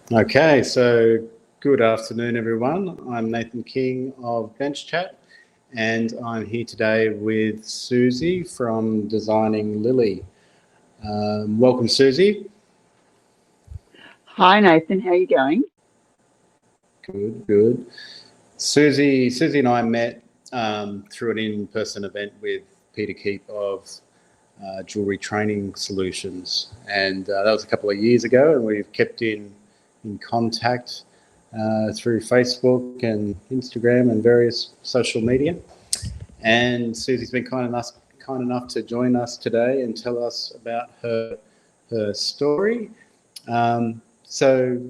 Okay, so good afternoon, everyone. I'm Nathan King of BenchChat, and I'm here today with Susie from Designing Lily. Welcome, Susie. Hi Nathan, how are you going? Good, good. Susie and I met through an in-person event with Peter Keep of Jewelry Training Solutions, and that was a couple of years ago, and we've kept in contact through Facebook and Instagram and various social media. And Susie's been kind enough to join us today and tell us about her story. So,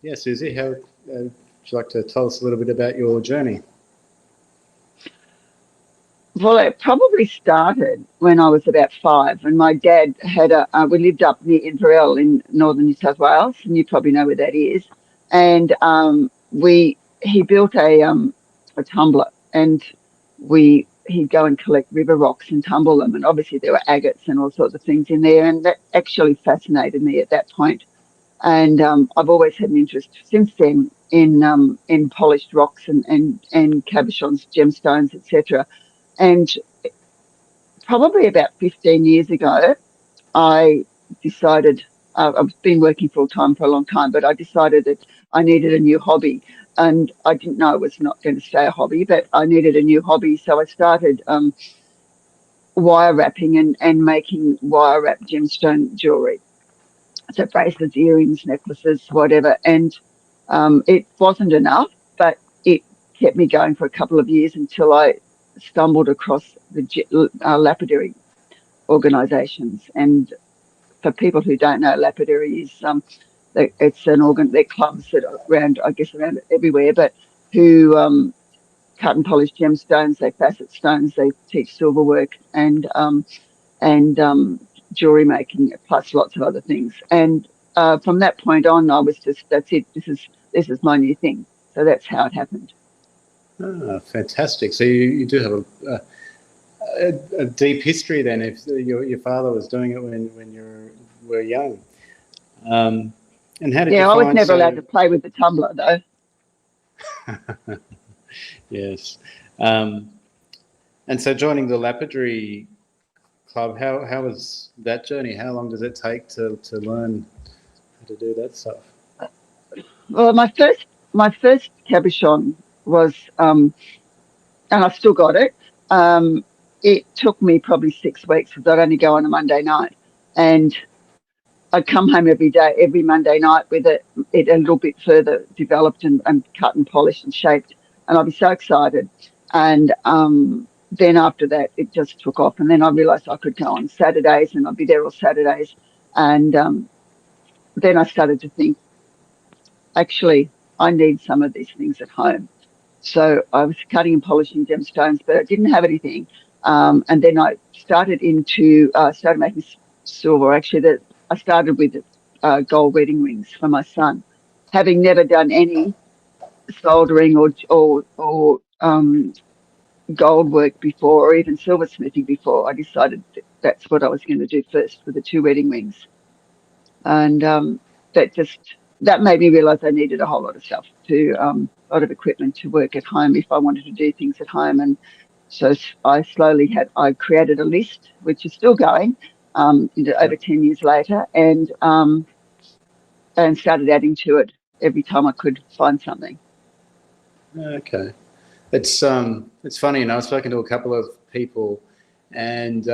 yeah, Susie, how would you like to tell us a little bit about your journey? Well, it probably started when I was about five, and my dad had we lived up near Inverell in northern New South Wales, and you probably know where that is. And he built a tumbler, and he'd go and collect river rocks and tumble them, and obviously there were agates and all sorts of things in there, and that actually fascinated me at that point. And I've always had an interest since then in polished rocks and cabochons, gemstones, etc. And probably about 15 years ago, I decided I've been working full time for a long time, but I decided that I needed a new hobby. And I didn't know it was not going to stay a hobby, but I needed a new hobby. So I started wire wrapping and making wire wrap gemstone jewelry. So bracelets, earrings, necklaces, whatever. And it wasn't enough, but it kept me going for a couple of years until I stumbled across the lapidary organisations. And for people who don't know, lapidary is it's an organ. They're clubs that are around, I guess, around everywhere, but who cut and polish gemstones. They facet stones. They teach silver work and jewelry making, plus lots of other things. And from that point on, I was just, that's it. This is my new thing. So that's how it happened. Ah, fantastic. So you do have a deep history then, if your father was doing it when you were young. And how did you Yeah, I was find never allowed so? to play with the tumbler though. Yes. Um, and so joining the Lapidary Club, how was that journey? How long does it take to learn how to do that stuff? Well, my first cabochon was, and I've still got it. Um, it took me probably 6 weeks because I'd only go on a Monday night, and I'd come home every day, every Monday night with it a little bit further developed and cut and polished and shaped. And I'd be so excited. And then after that, it just took off. And then I realised I could go on Saturdays and I'd be there all Saturdays. And then I started to think, actually, I need some of these things at home. So I was cutting and polishing gemstones, but I didn't have anything. And then I started making silver. Actually, that I started with gold wedding rings for my son, having never done any soldering or gold work before, or even silversmithing before. I decided that's what I was going to do first with the two wedding rings, and that just that made me realize I needed a whole lot of stuff a lot of equipment to work at home if I wanted to do things at home. And so I created a list, which is still going, over Yep. 10 years later, and started adding to it every time I could find something. Okay. It's funny, I've spoken to a couple of people, and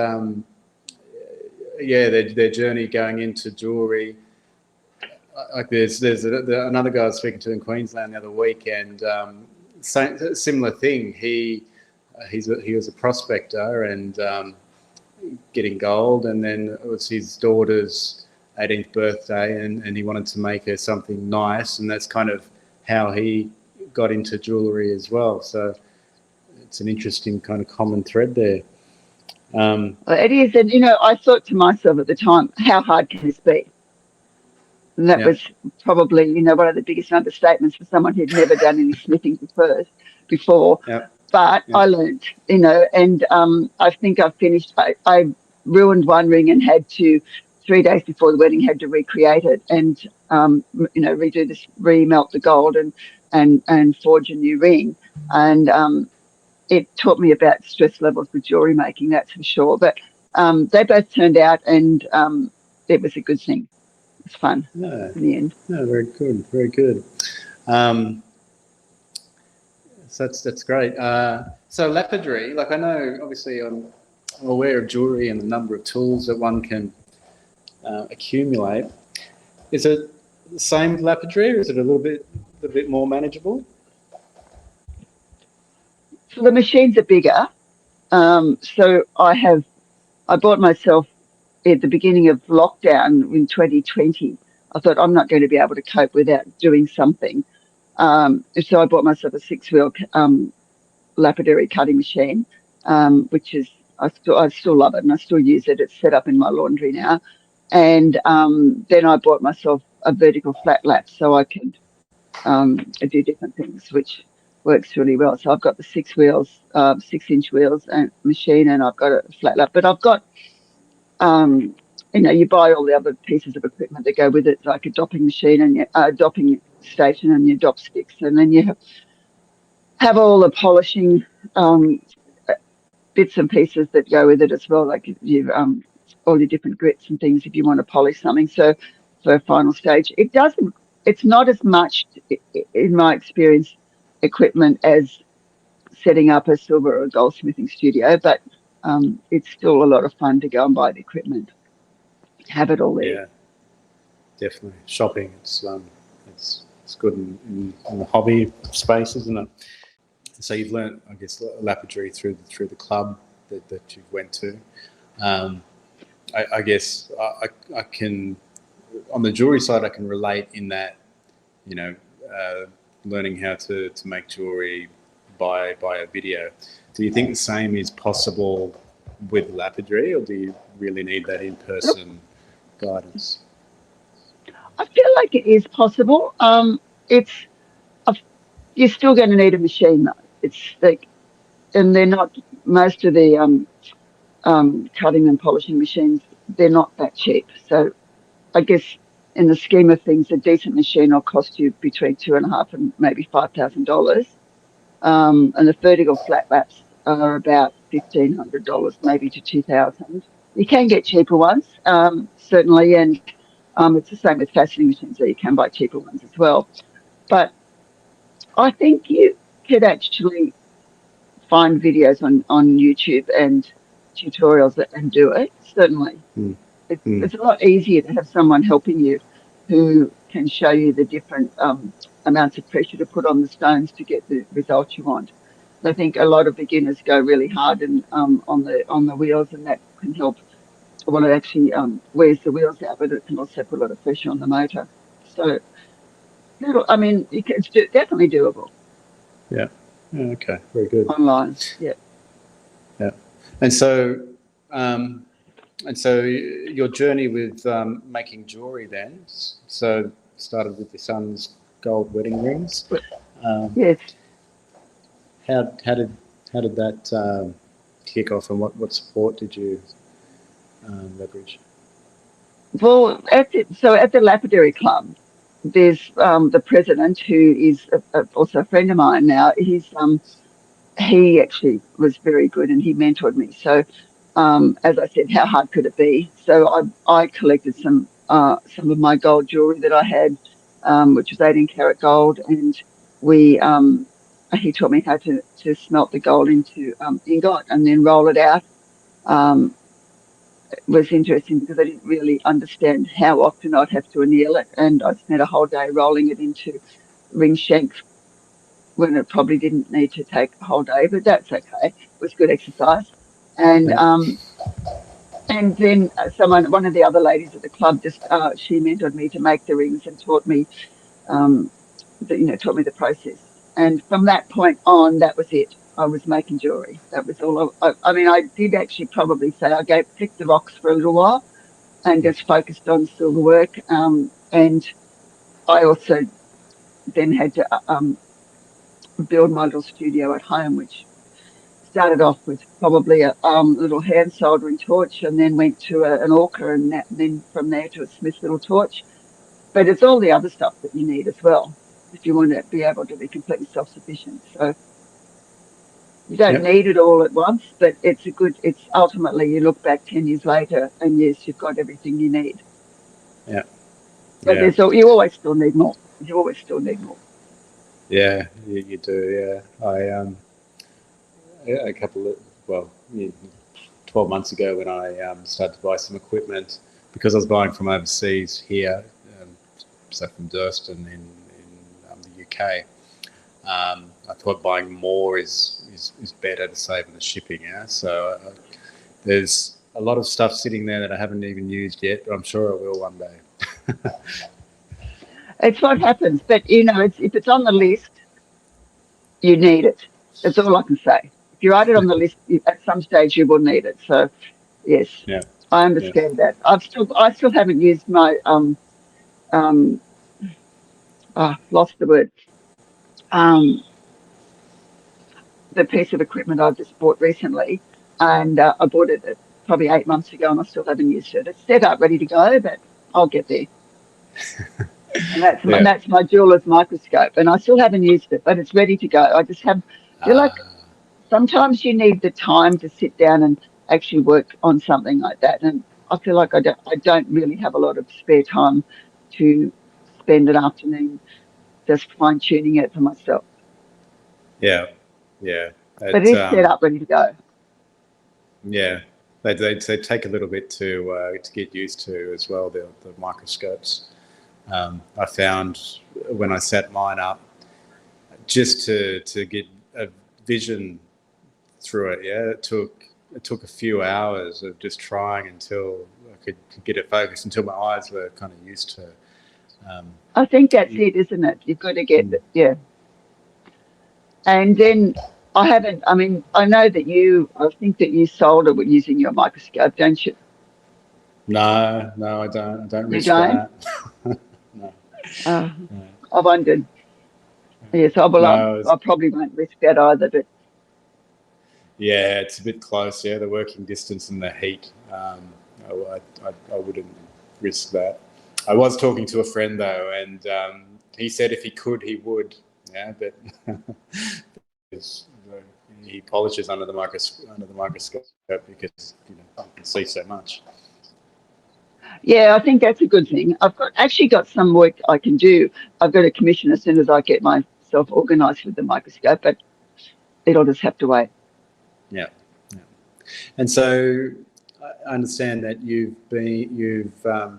yeah, their journey going into jewelry. Like another guy I was speaking to in Queensland the other week, and similar thing. He was a prospector and getting gold, and then it was his daughter's 18th birthday, and he wanted to make her something nice, and that's kind of how he got into jewelry as well. So it's an interesting kind of common thread there. It is, and I thought to myself at the time, how hard can this be? And that Yeah, was probably, one of the biggest understatements for someone who'd never done any smithing before. yeah, But yeah. I learned, and I think I finished. I ruined one ring and had to 3 days before the wedding, had to recreate it and redo this, remelt the gold and forge a new ring. And it taught me about stress levels with jewelry making, that's for sure. But they both turned out, and it was a good thing. It was fun in the end. No, very good, very good. So that's great. So lapidary, like I know, obviously, I'm aware of jewelry and the number of tools that one can accumulate. Is it the same with lapidary, or is it a little bit more manageable? So the machines are bigger. So I bought myself at the beginning of lockdown in 2020. I thought I'm not going to be able to cope without doing something. So I bought myself a 6-wheel lapidary cutting machine, which is I still love it and I still use it. It's set up in my laundry now. And then I bought myself a vertical flat lap so I could do different things, which works really well. So I've got the 6-inch wheels and machine, and I've got a flat lap. But I've got, you buy all the other pieces of equipment that go with it, like a dopping machine and your dopping station and your dop sticks, and then you have all the polishing bits and pieces that go with it as well, like you all your different grits and things if you want to polish something. So for a final stage, it's not as much, in my experience, equipment as setting up a silver or a goldsmithing studio, but it's still a lot of fun to go and buy the equipment, have it all there. Yeah, definitely. Shopping, it's good in the hobby space, isn't it? So you've learnt, I guess, lapidary through the club that you went to. I guess I can, on the jewelry side, I can relate in that, learning how to make jewelry by a video. Do you think the same is possible with lapidary, or do you really need that in-person guidance? I feel like it is possible. You're still going to need a machine though. It's like, and they're not, most of the cutting and polishing machines, they're not that cheap. So I guess in the scheme of things, a decent machine will cost you between $2,500 and maybe $5,000. And the vertical flat laps are about $1,500, maybe to $2,000. You can get cheaper ones, certainly, and it's the same with fastening machines, so you can buy cheaper ones as well. But I think you could actually find videos on YouTube and tutorials and do it, certainly. It's a lot easier to have someone helping you who can show you the different amounts of pressure to put on the stones to get the result you want. I think a lot of beginners go really hard and on the wheels, and that can help. Well, it actually wears the wheels out, but it can also put a lot of pressure on the motor. So, it's definitely doable. Yeah. Okay. Very good. Online. Yeah. Yeah. And so your journey with making jewelry then, so started with your son's gold wedding rings. Yes. How did that kick off, and what support did you leverage? Well, at the Lapidary Club, there's the president, who is also a friend of mine now. He actually was very good, and he mentored me. So, as I said, how hard could it be? So I collected some of my gold jewelry that I had, which was 18-karat gold, and he taught me how to smelt the gold into ingot and then roll it out. It was interesting because I didn't really understand how often I'd have to anneal it, and I spent a whole day rolling it into ring shanks when it probably didn't need to take a whole day, but that's okay. It was good exercise. And and then one of the other ladies at the club, she mentored me to make the rings and taught me the process. And from that point on, that was it. I was making jewelry. That was all. I did actually probably say I picked the rocks for a little while and just focused on silver work. And I also then had to build my little studio at home, which started off with probably a little hand soldering torch, and then went to an Orca, and then from there to a Smith's little torch. But it's all the other stuff that you need as well if you want to be able to be completely self-sufficient. So you don't Yep. need it all at once, but it's ultimately you look back 10 years later and yes, you've got everything you need. Yeah. But Yeah. you always still need more. You always still need more. Yeah. You do. Yeah. A couple of, well, 12 months ago when I started to buy some equipment because I was buying from overseas here, so from Durston in the UK. I thought buying more is better to save on the shipping. Yeah, so there's a lot of stuff sitting there that I haven't even used yet, but I'm sure I will one day. It's what happens. But if it's on the list, you need it. That's all I can say. If you write it on the list, at some stage you will need it. So yes, Yeah, I yeah, understand that. I still haven't used my um lost the word um the piece of equipment I just bought recently, and I bought it probably 8 months ago, and I still haven't used it. It's set up, ready to go, but I'll get there. And yeah. that's my jeweler's microscope, and I still haven't used it, but it's ready to go. I just have feel like sometimes you need the time to sit down and actually work on something like that, and I feel like I don't really have a lot of spare time to spend an afternoon just fine tuning it for myself. Yeah, yeah. But It it is set up, ready to go. yeah. They take a little bit to get used to as well. The microscopes. I found when I set mine up just to get a vision through it. Yeah, it took a few hours of just trying until I could get it focused until my eyes were kind of used to. Um, I think that's it, isn't it? You've got to get it, yeah. And then I mean, I know that I think that you solder with using your microscope, don't you? no, no, I don't. I don't You risk don't? that. No, Uh, no, I wondered. Yes, no. I probably won't risk that either, but Yeah, it's a bit close. Yeah, the working distance and the heat. I wouldn't risk that. I was talking to a friend though, and he said if he could, he would. Yeah, but he polishes under the microscope because you can see so much. yeah, I think that's a good thing. Actually got some work I can do. I've got a commission as soon as I get myself organised with the microscope, but it'll just have to wait. Yeah, yeah. And so I understand that you've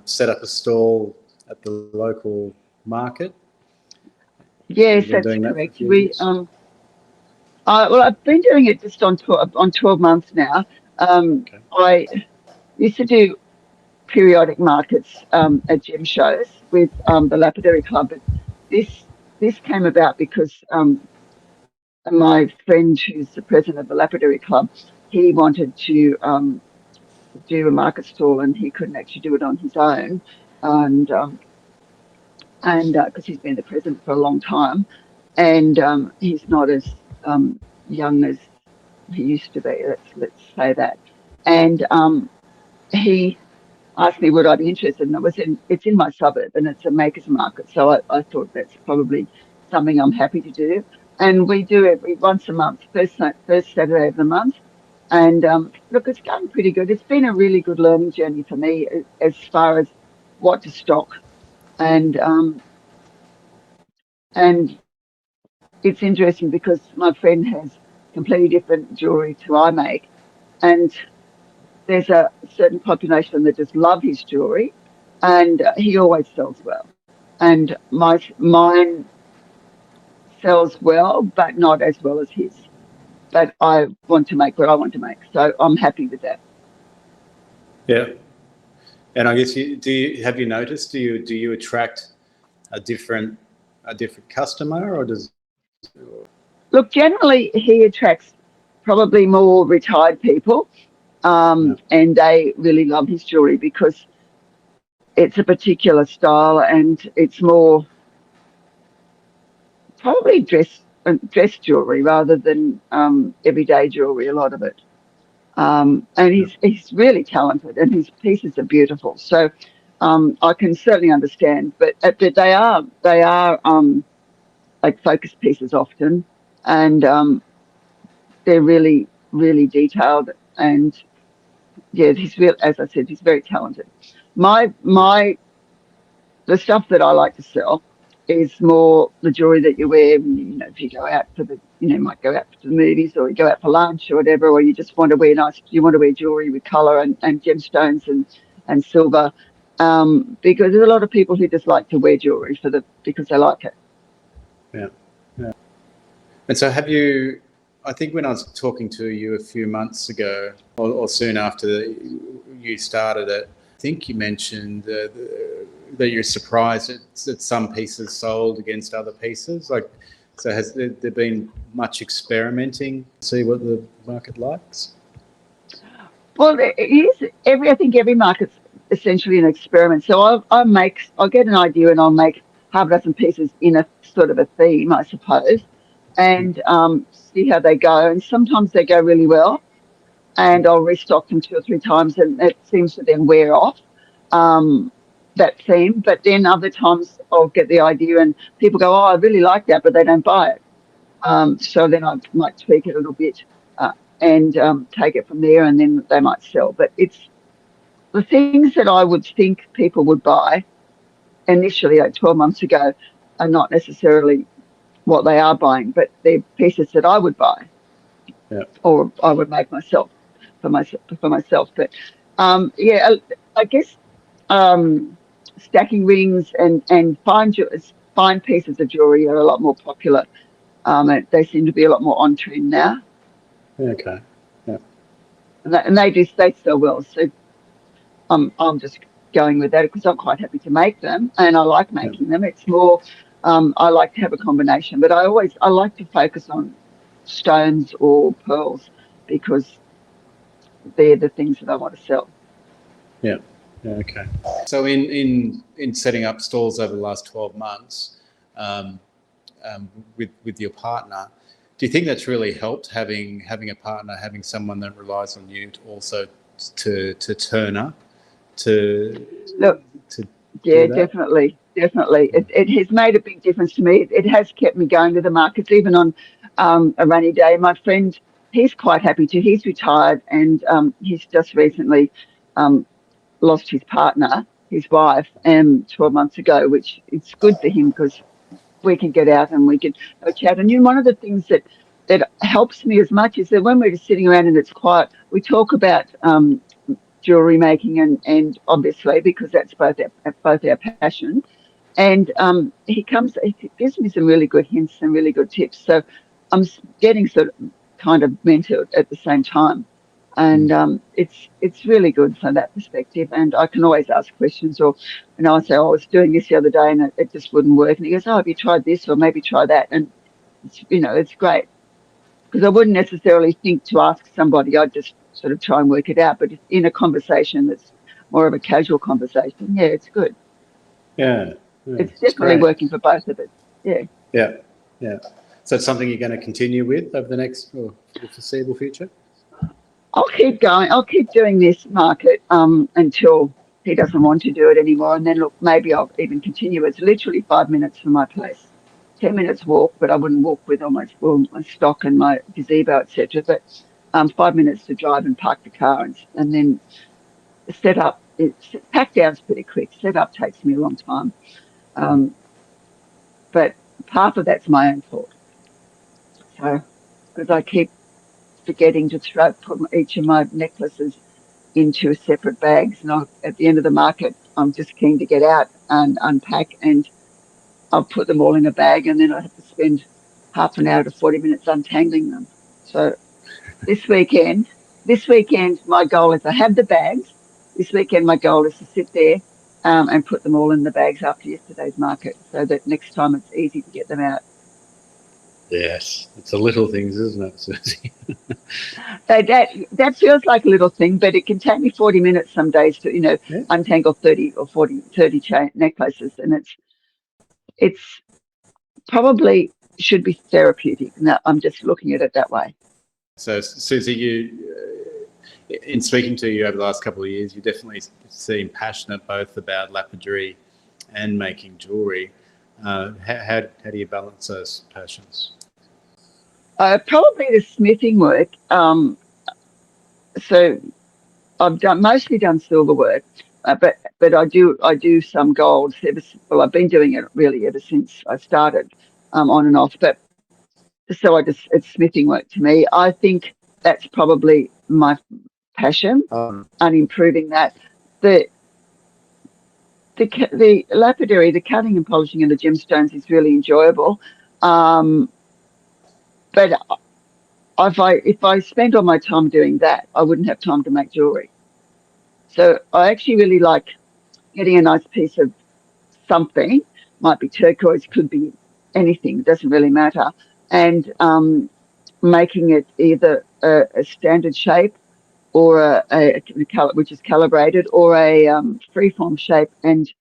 set up a stall at the local market. Yes, You've been that's doing that for a correct. few years. Well, I've been doing it just on 12 months now. Okay. I used to do periodic markets at gem shows with the Lapidary Club, but this this came about because my friend, who's the president of the Lapidary Club, he wanted to do a market stall, and he couldn't actually do it on his own, and because he's been the president for a long time, and he's not as young as he used to be. Let's say that, and he asked me would I be interested, and it's in my suburb, and it's a makers market, so I thought that's probably something I'm happy to do. And we do every once a month, first Saturday of the month. And look, it's going pretty good. It's been a really good learning journey for me as far as what to stock, and and it's interesting because my friend has completely different jewelry to I make, and there's a certain population that just love his jewelry, and he always sells well. And mine sells well, but not as well as his. But I want to make what I want to make, so I'm happy with that. Yeah. And I guess have you noticed do you attract a different customer or does Look, generally he attracts probably more retired people, no. and they really love his jewelry because it's a particular style and it's more probably dress jewelry rather than everyday jewelry, a lot of it. And he's really talented, and his pieces are beautiful. So I can certainly understand, but they are like focus pieces often, and they're really really detailed. And yeah, he's real. As I said, he's very talented. My the stuff that I like to sell is more the jewelry that you wear when if you go out for might go out to the movies, or you go out for lunch or whatever, or you just want to wear you want to wear jewelry with colour and gemstones and silver, because there's a lot of people who just like to wear jewelry because they like it. Yeah, yeah. And so have you, I think when I was talking to you a few months ago, or soon after you started it, I think you mentioned that you're surprised that some pieces sold against other pieces. Like, so has there been much experimenting to see what the market likes? Well, it is I think every market's essentially an experiment. So I'll get an idea and I'll make half a dozen pieces in a sort of a theme, I suppose, and see how they go. And sometimes they go really well, and I'll restock them 2 or 3 times, and it seems to then wear off that theme. But then other times I'll get the idea, and people go, "Oh, I really like that," but they don't buy it. So then I might tweak it a little bit and take it from there, and then they might sell. But it's the things that I would think people would buy initially, like 12 months ago, are not necessarily what they are buying, but they're pieces that I would buy, Yeah. or I would make myself for myself. But yeah, I guess stacking rings and fine pieces of jewelry are a lot more popular. They seem to be a lot more on trend now. Okay. Yeah. And they sell well. So I'm just going with that because I'm quite happy to make them, and I like making them. It's more I like to have a combination, but I like to focus on stones or pearls because they're the things that I want to sell. Yeah. Yeah. Okay. So in setting up stalls over the last 12 months with your partner, do you think that's really helped having a partner, having someone that relies on you to also to turn up to Look, to yeah, do that? definitely. It has made a big difference to me. It has kept me going to the markets, even on a rainy day. My friend, he's quite happy too. He's retired, and he's just recently lost his partner, his wife, 12 months ago, which it's good for him because we can get out and we can have a chat. And one of the things that helps me as much is that when we're just sitting around and it's quiet, we talk about jewelry making and obviously because that's both our passion. And he gives me some really good hints and really good tips. So I'm getting sort of kind of mentored at the same time. And it's really good from that perspective. And I can always ask questions, or I say, "Oh, I was doing this the other day and it just wouldn't work." And he goes, "Oh, have you tried this, or maybe try that?" And it's great because I wouldn't necessarily think to ask somebody. I'd just sort of try and work it out. But if in a conversation that's more of a casual conversation, yeah, it's good. Yeah. It's definitely great. working for both of us. Yeah. Yeah. Yeah. So it's something you're going to continue with over the next or the foreseeable future? I'll keep going. I'll keep doing this market until he doesn't want to do it anymore. And then look, maybe I'll even continue. It's literally 5 minutes from my place. 10 minutes walk, but I wouldn't walk with all my stock and my gazebo, etc. But 5 minutes to drive and park the car and then set up. Pack down's pretty quick. Set up takes me a long time. But half of that's my own fault. So because I keep forgetting to put each of my necklaces into separate bags, and at the end of the market, I'm just keen to get out and unpack, and I'll put them all in a bag, and then I have to spend half an hour to 40 minutes untangling them. So this weekend, my goal is I have the bags. This weekend, my goal is to sit there and put them all in the bags after yesterday's market, so that next time it's easy to get them out. Yes, it's the little things, isn't it, Susie? So that feels like a little thing, but it can take me 40 minutes some days to untangle 30 or 30 necklaces, and it's probably should be therapeutic. And I'm just looking at it that way. So, Susie, in speaking to you over the last couple of years, you definitely seem passionate both about lapidary and making jewelry. How do you balance those passions? Probably the smithing work. So I've mostly done silver work, but I do some gold. Well, I've been doing it really ever since I started, on and off. But so it's smithing work to me. I think that's probably my passion, and improving that. The the lapidary, the cutting and polishing of the gemstones is really enjoyable. But if I spend all my time doing that, I wouldn't have time to make jewelry. So I actually really like getting a nice piece of something, might be turquoise, could be anything, doesn't really matter, and making it either a standard shape or a color which is calibrated, or a freeform shape, and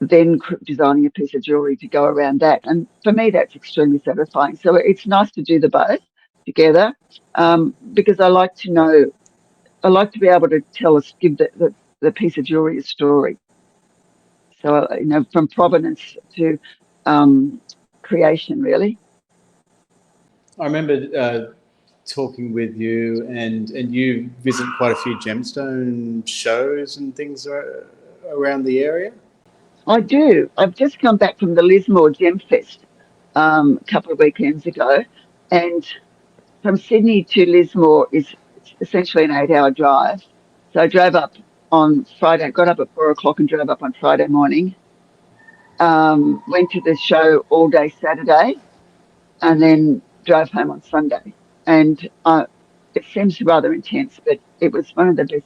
then designing a piece of jewelry to go around that. And for me, that's extremely satisfying. So it's nice to do the both together, because I like to be able to give the piece of jewelry a story. So, from provenance to creation, really. I remember talking with you, and you visit quite a few gemstone shows and things around the area. I do. I've just come back from the Lismore Gem Fest a couple of weekends ago, and from Sydney to Lismore is essentially an 8-hour drive. So I drove up on Friday, got up at 4 o'clock and drove up on Friday morning. Went to the show all day Saturday, and then drove home on Sunday. And it seems rather intense, but it was one of the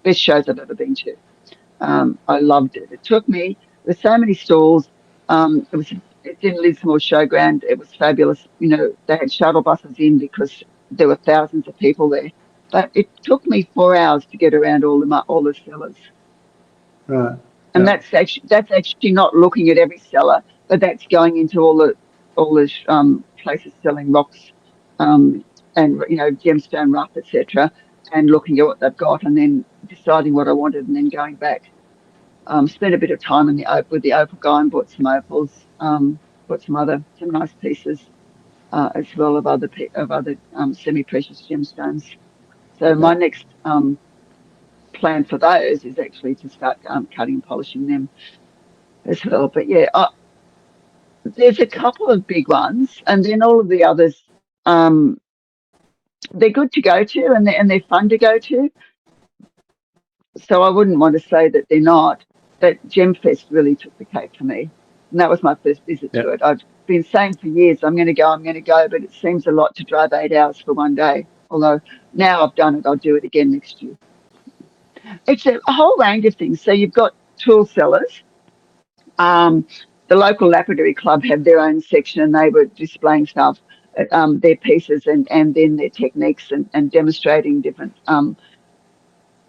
best shows I've ever been to. I loved it. It took me. There's so many stalls. It's in Lismore Showground. It was fabulous. They had shuttle buses in because there were thousands of people there. But it took me 4 hours to get around all the cellars. Right. And that's actually not looking at every cellar, but that's going into all the places selling rocks, and gemstone rough, etc., and looking at what they've got, and then deciding what I wanted, and then going back. Spent a bit of time with the opal guy and bought some opals, bought some nice pieces, as well, of other semi-precious gemstones. So my next plan for those is actually to start cutting and polishing them as well. But yeah, there's a couple of big ones, and then all of the others, they're good to go to, and they're fun to go to. So I wouldn't want to say that they're not. But Gemfest really took the cake for me, and that was my first visit to it. I've been saying for years, I'm going to go, but it seems a lot to drive 8 hours for one day. Although now I've done it, I'll do it again next year. It's a whole range of things. So you've got tool sellers. The local lapidary club have their own section, and they were displaying stuff, their pieces, and then their techniques, and demonstrating different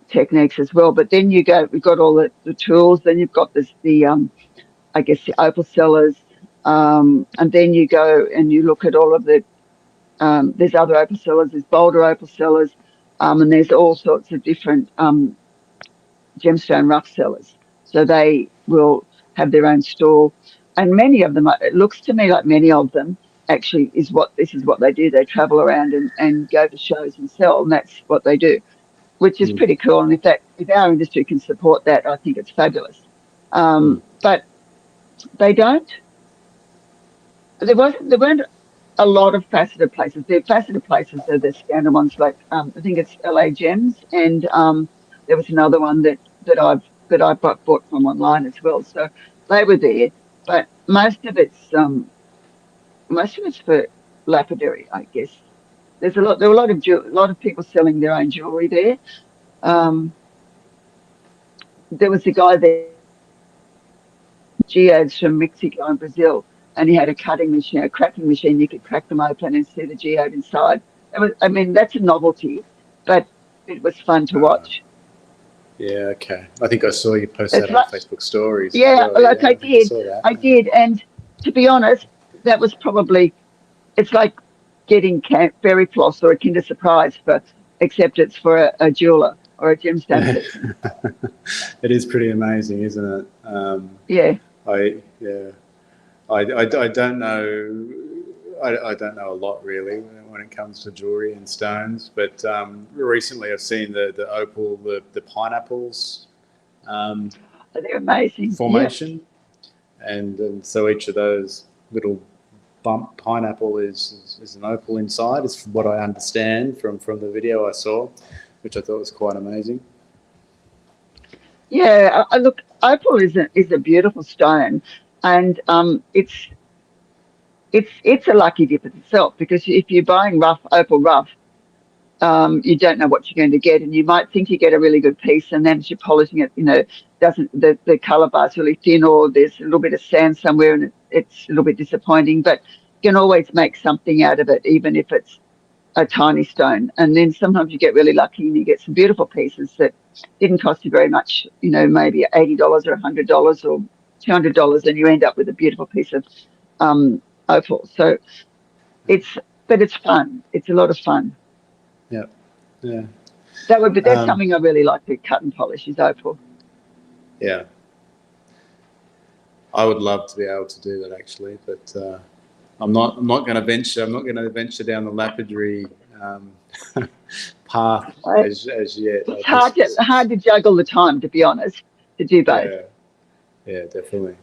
techniques as well. But then we've got all the tools. Then you've got the opal sellers, and then you go and you look at all of the. There's other opal sellers. There's bolder opal sellers, and there's all sorts of different gemstone rough sellers. So they will have their own store, and many of them. It looks to me like many of them actually is what they do. They travel around and go to shows and sell, and that's what they do, which is pretty cool. And if our industry can support that, I think it's fabulous. But they don't. There weren't a lot of faceted places. The faceted places are the standard ones, like I think it's LA Gems, and there was another one that I bought from online as well. So they were there, but most of it's for lapidary, I guess. There were a lot of people selling their own jewelry there. There was a guy there, geodes from Mexico and Brazil, and he had a cracking machine. You could crack them open and see the geode inside. That's a novelty, but it was fun to watch. Yeah, okay. I think I saw you post that on Facebook stories. Yeah, I did. And to be honest, that was probably, it's like getting fairy floss or a Kinder Surprise, except it's for a jeweler or a gemstone person. It is pretty amazing, isn't it? Yeah. Yeah. I don't know. I don't know a lot really when it comes to jewelry and stones, but recently I've seen the opal, the pineapples They're amazing. formation, and so each of those little bump pineapple is an opal inside, is from what I understand from the video I saw, which I thought was quite amazing. Yeah. Look, opal is a beautiful stone, and it's a lucky dip itself, because if you're buying opal rough, you don't know what you're going to get, and you might think you get a really good piece, and then as you're polishing it, doesn't the color bar's really thin, or there's a little bit of sand somewhere, and it's a little bit disappointing. But you can always make something out of it, even if it's a tiny stone. And then sometimes you get really lucky and you get some beautiful pieces that didn't cost you very much, maybe $80 or $100 or $200, and you end up with a beautiful piece of um, opal. So it's, but it's fun. It's a lot of fun. Yeah, yeah, That's something I really like to cut and polish, is opal. yeah. I would love to be able to do that actually, but I'm not going to venture. I'm not going to venture down the lapidary path as yet. It's hard to juggle the time, to be honest, to do both. Yeah, yeah, definitely.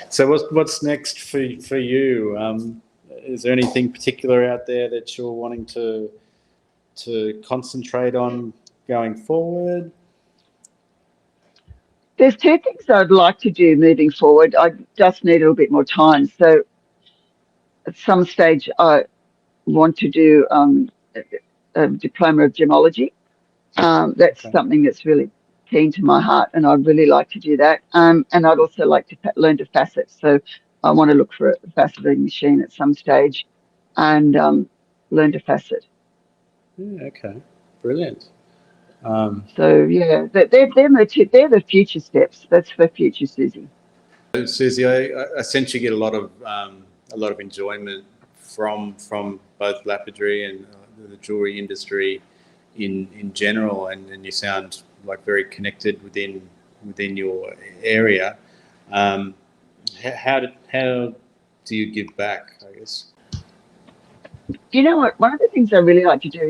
So what's next for you? Is there anything particular out there that you're wanting to concentrate on going forward? There's two things I'd like to do moving forward. I just need a little bit more time. So at some stage, I want to do a diploma of gemology. That's Okay. something that's really keen to my heart, and I'd really like to do that. And I'd also like to learn to facet. So I want to look for a faceting machine at some stage, and learn to facet. Yeah, okay. Brilliant. So yeah, they're the future steps. That's for future Susie. Susie, I sense you get a lot of enjoyment from both lapidary and the jewelry industry in general, and you sound like very connected within your area. Um, how do you give back, I guess? You know what? One of the things I really like to do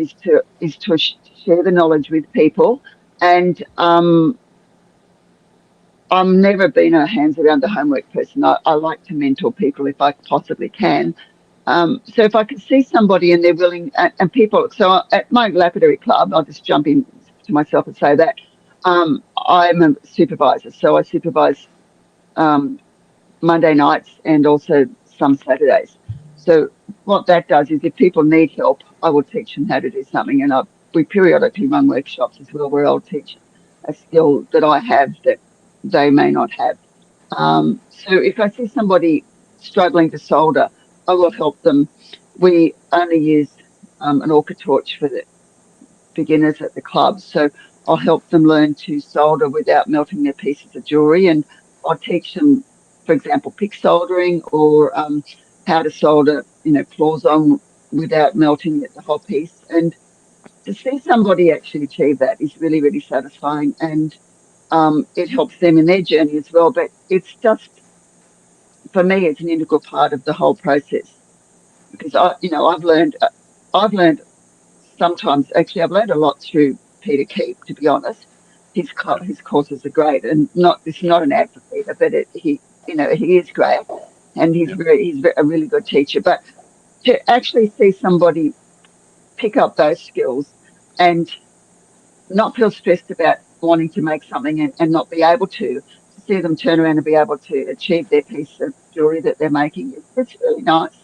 is to share the knowledge with people, and I'm never been a hands around the homework person. I like to mentor people if I possibly can. So if I could see somebody and they're willing, and people, so at my lapidary club, I'll just jump in to myself and say that I'm a supervisor. So I supervise um, Monday nights and also some Saturdays. So what that does is, if people need help, I will teach them how to do something. And we periodically run workshops as well, where I'll teach a skill that I have that they may not have. So if I see somebody struggling to solder, I will help them. We only use an orchid torch for the beginners at the club. So I'll help them learn to solder without melting their pieces of jewelry. And I'll teach them, for example, pick soldering, or how to solder, claws on without melting the whole piece. And to see somebody actually achieve that is really, really satisfying. And it helps them in their journey as well. But it's just, for me, it's an integral part of the whole process, because I've learned sometimes, actually, I've learned a lot through Peter Keep, to be honest. Yeah, His courses are great, and it's not an ad for Peter, but he is great, and yeah, he's a really good teacher. But to actually see somebody pick up those skills and not feel stressed about wanting to make something, and not be able to see them turn around and be able to achieve their piece of jewelry that they're making, it's really nice.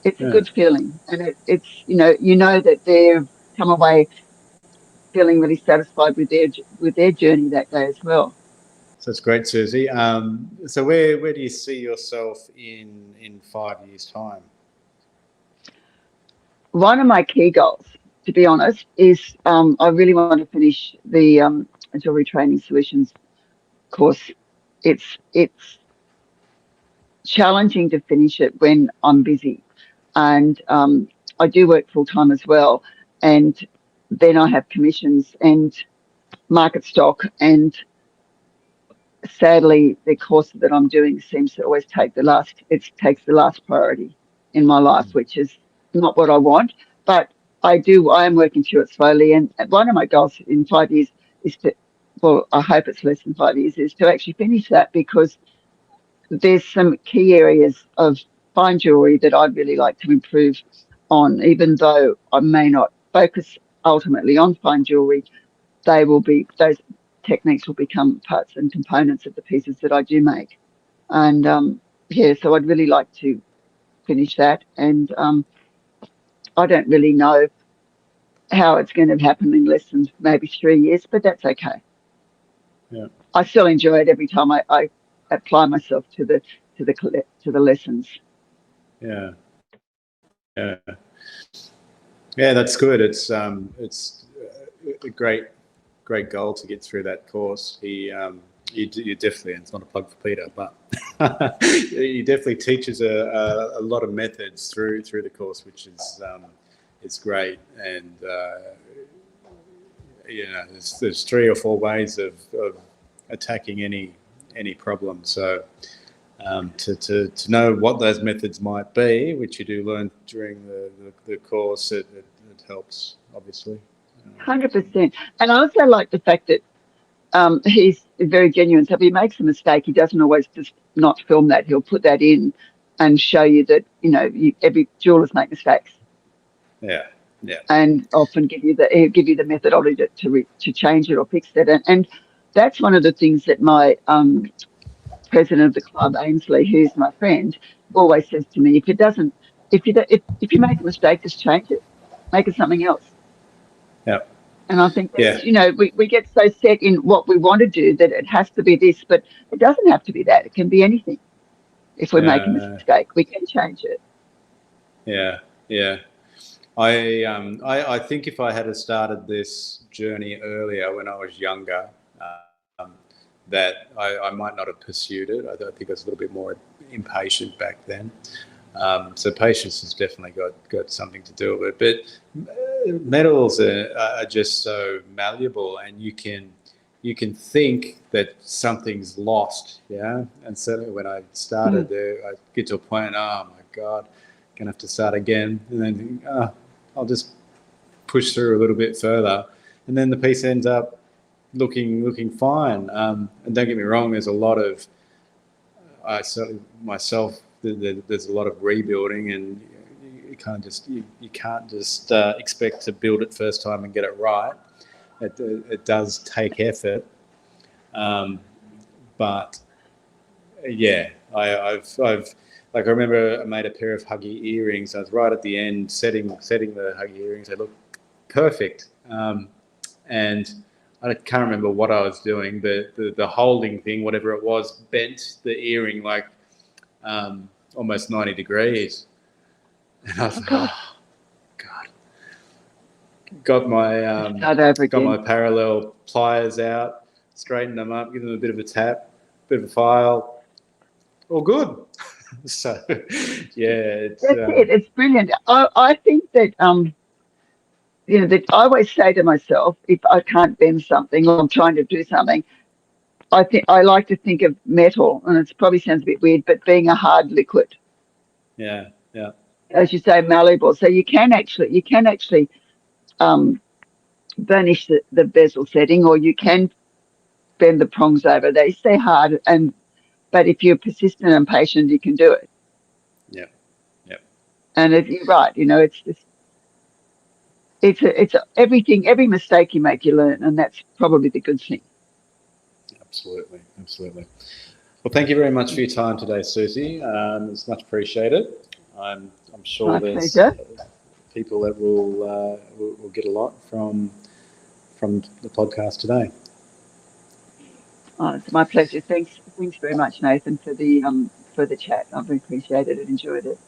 It's a yeah. good feeling, and it's that they've come away feeling really satisfied with their journey that day as well. So it's great, Susie. So where do you see yourself in 5 years' time? One of my key goals, to be honest, is I really want to finish the Jewelry Training Solutions course. It's challenging to finish it when I'm busy. And I do work full time as well. And then I have commissions and market stock. And sadly, the course that I'm doing seems to always take it takes the last priority in my life, which is not what I want. But I am working through it slowly. And one of my goals in 5 years is well, I hope it's less than 5 years, is to actually finish that, because there's some key areas of fine jewelry that I'd really like to improve on, even though I may not focus ultimately on fine jewelry. Those techniques will become parts and components of the pieces that I do make. And so I'd really like to finish that. And I don't really know how it's going to happen in less than maybe 3 years, but that's okay. Yeah. I still enjoy it every time I apply myself to the lessons. Yeah. Yeah. Yeah, that's good. It's a great goal to get through that course. You definitely, it's not a plug for Peter, but he definitely teaches a lot of methods through the course, which is it's great. And there's 3 or 4 ways of attacking any problem. So to know what those methods might be, which you do learn during the course, it helps, obviously. 100%. And I also like the fact that he's very genuine. So if he makes a mistake, he doesn't always just not film that. He'll put that in and show you that, every jewellers make mistakes. Yeah. Yeah. And often he'll give you the methodology to change it or fix it. And that's one of the things that my president of the club, Ainsley, who's my friend, always says to me: if you make a mistake, just change it, make it something else. Yeah. And I think that's, we get so set in what we want to do that it has to be this, but it doesn't have to be that. It can be anything. If we're making a mistake, we can change it. Yeah. Yeah. I think if I had started this journey earlier, when I was younger, that I might not have pursued it. I think I was a little bit more impatient back then. So patience has definitely got something to do with it. But metals are just so malleable, and you can think that something's lost, yeah. And certainly when I started there, I get to a point, oh my God, gonna have to start again, and then I'll just push through a little bit further, and then the piece ends up looking fine. And don't get me wrong, there's a lot of, I certainly myself, there's a lot of rebuilding, and you can't just expect to build it first time and get it right. It does take effort, but yeah, I've like, I remember I made a pair of huggy earrings. I was right at the end setting the huggy earrings. They looked perfect, and I can't remember what I was doing, but the holding thing, whatever it was, bent the earring like almost 90 degrees. And I was like, oh, God. Got my parallel pliers out, straightened them up, give them a bit of a tap, bit of a file, all good. So, yeah. That's it. It's brilliant. I think that, that I always say to myself, if I can't bend something or I'm trying to do something, I like to think of metal, and it probably sounds a bit weird, but being a hard liquid. Yeah, yeah. As you say, malleable. So you can actually burnish the bezel setting, or you can bend the prongs over. They stay hard, but if you're persistent and patient, you can do it. Yeah, yeah. And if you're right, it's just it's everything. Every mistake you make, you learn, and that's probably the good thing. Absolutely. Well, thank you very much for your time today, Susie. It's much appreciated. I'm sure there's people that will get a lot from the podcast today. Oh, it's my pleasure. Thanks very much, Nathan, for the chat. I've appreciated it, enjoyed it.